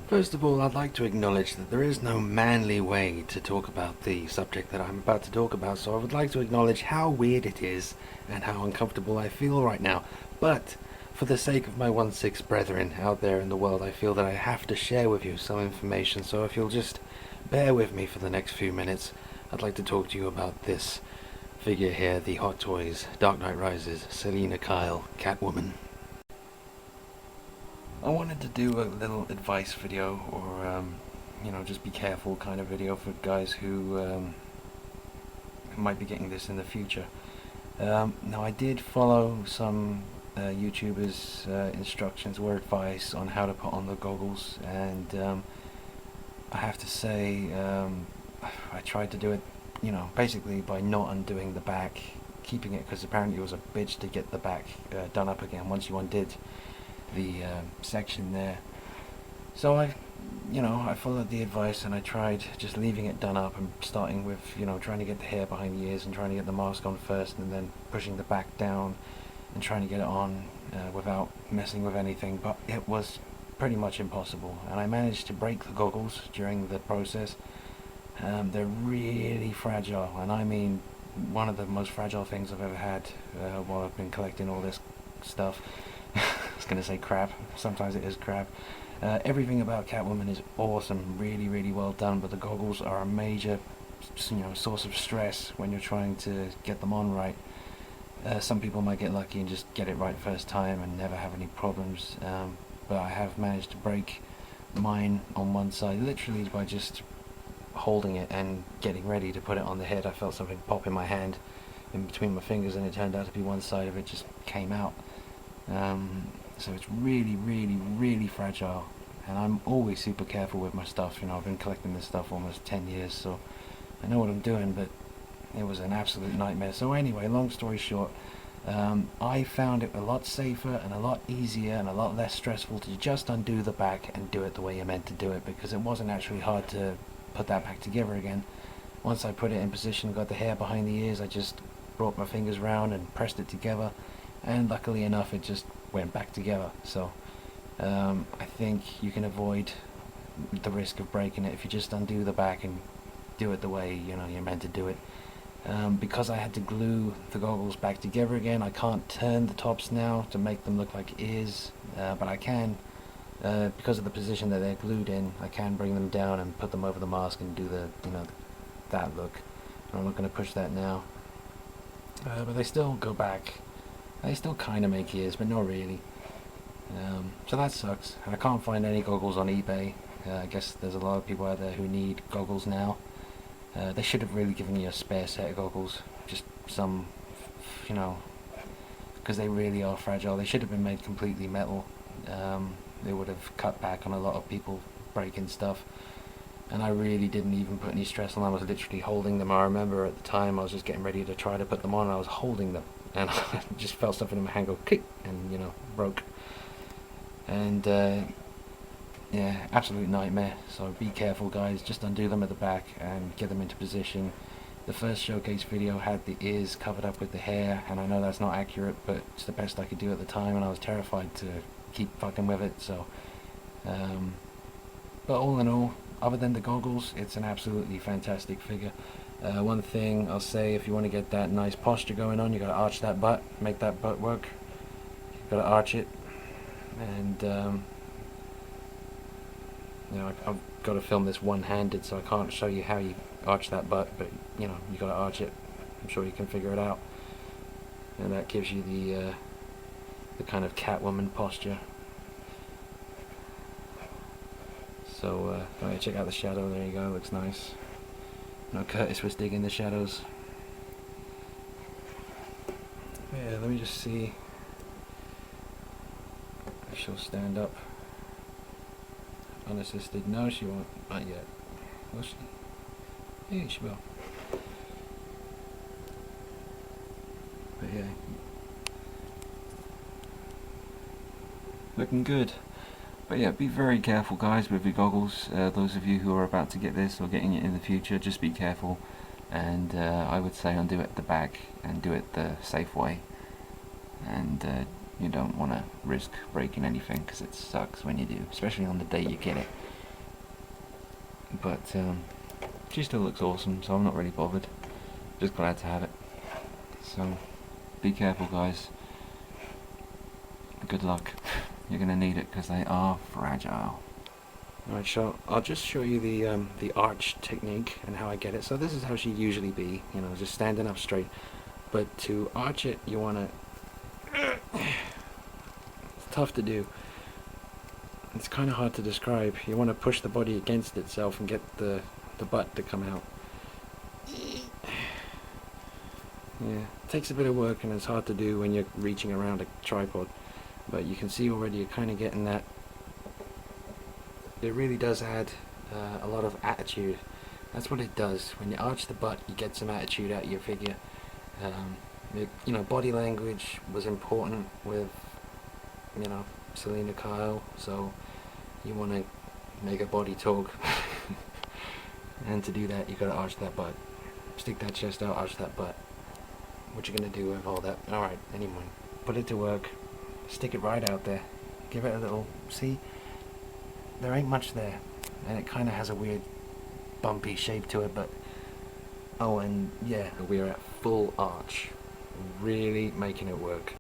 First of all, I'd like to acknowledge that there is no manly way to talk about the subject that I'm about to talk about, so I would like to acknowledge how weird it is and how uncomfortable I feel right now. But for the sake of my 1/6 brethren out there in the world, I feel that I have to share with you some information, so if you'll just bear with me for the next few minutes, I'd like to talk to you about this figure here, the Hot Toys Dark Knight Rises Selina Kyle Catwoman. I wanted to do a little advice video, or just be careful kind of video for guys who might be getting this in the future. Now, I did follow some YouTubers' instructions or advice on how to put on the goggles, and I have to say, I tried to do it, basically by not undoing the back, keeping it, because apparently it was a bitch to get the back done up again once you undid the section there. So I followed the advice and I tried just leaving it done up and starting with, trying to get the hair behind the ears and trying to get the mask on first, and then pushing the back down and trying to get it on without messing with anything. But it was pretty much impossible, and I managed to break the goggles during the process. They're really fragile, and I mean one of the most fragile things I've ever had while I've been collecting all this stuff. I was going to say crap. Sometimes it is crap. Everything about Catwoman is awesome, really, really well done, but the goggles are a major, source of stress when you're trying to get them on right. Some people might get lucky and just get it right first time and never have any problems, but I have managed to break mine on one side, literally by just holding it and getting ready to put it on the head. I felt something pop in my hand, in between my fingers, and it turned out to be one side of it just came out. So it's really, really, really fragile, and I'm always super careful with my stuff. I've been collecting this stuff almost 10 years, so I know what I'm doing, but it was an absolute nightmare. So anyway, long story short, I found it a lot safer and a lot easier and a lot less stressful to just undo the back and do it the way you're meant to do it, because it wasn't actually hard to put that back together again. Once I put it in position, got the hair behind the ears, I just brought my fingers round and pressed it together, and luckily enough it just went back together. So I think you can avoid the risk of breaking it if you just undo the back and do it the way you're meant to do it. Because I had to glue the goggles back together again, I can't turn the tops now to make them look like ears, but I can, because of the position that they're glued in, I can bring them down and put them over the mask and do that look. I'm not going to push that now, but they still go back. They still kind of make ears, but not really. So that sucks. And I can't find any goggles on eBay. I guess there's a lot of people out there who need goggles now. They should have really given you a spare set of goggles. Just some, because they really are fragile. They should have been made completely metal. They would have cut back on a lot of people breaking stuff. And I really didn't even put any stress on them. I was literally holding them. I remember at the time I was just getting ready to try to put them on, and I was holding them, and I just felt something in my hand go kick, and broke. And yeah, absolute nightmare. So be careful, guys. Just undo them at the back and get them into position. The first showcase video had the ears covered up with the hair, and I know that's not accurate, but it's the best I could do at the time, and I was terrified to keep fucking with it. So but all in all, other than the goggles, it's an absolutely fantastic figure. One thing I'll say, if you want to get that nice posture going on, you got to arch that butt, make that butt work. You got to arch it, and I've got to film this one-handed, so I can't show you how you arch that butt, but you got to arch it. I'm sure you can figure it out, and that gives you the kind of Catwoman posture. So check out the shadow. There you go. Looks nice. Curtis was digging the shadows. Yeah, let me just see if she'll stand up unassisted. No, she won't. Not yet. Will she? Yeah, she will. But yeah, looking good. But yeah, be very careful, guys, with your goggles. Those of you who are about to get this or getting it in the future, just be careful. And I would say undo it at the back and do it the safe way. And you don't want to risk breaking anything, because it sucks when you do, especially on the day you get it. but she still looks awesome, so I'm not really bothered. Just glad to have it. So be careful, guys. Good luck. You're gonna need it because they are fragile. Alright, so I'll just show you the arch technique and how I get it. So this is how she'd usually be, you know, just standing up straight. But to arch it, you wanna it's tough to do. It's kind of hard to describe. You want to push the body against itself and get the butt to come out. Yeah, it takes a bit of work and it's hard to do when you're reaching around a tripod. But you can see already you're kind of getting that. It really does add a lot of attitude. That's what it does. When you arch the butt, you get some attitude out of your figure. You know, body language was important with, you know, Selena Kyle, so you want to make a body talk. And to do that, you gotta arch that butt. Stick that chest out, arch that butt. What you gonna do with all that? Alright, anyway. Put it to work. Stick it right out there. Give it a little... See? There ain't much there. And it kinda has a weird bumpy shape to it, but... Oh, and yeah, we're at full arch. Really making it work.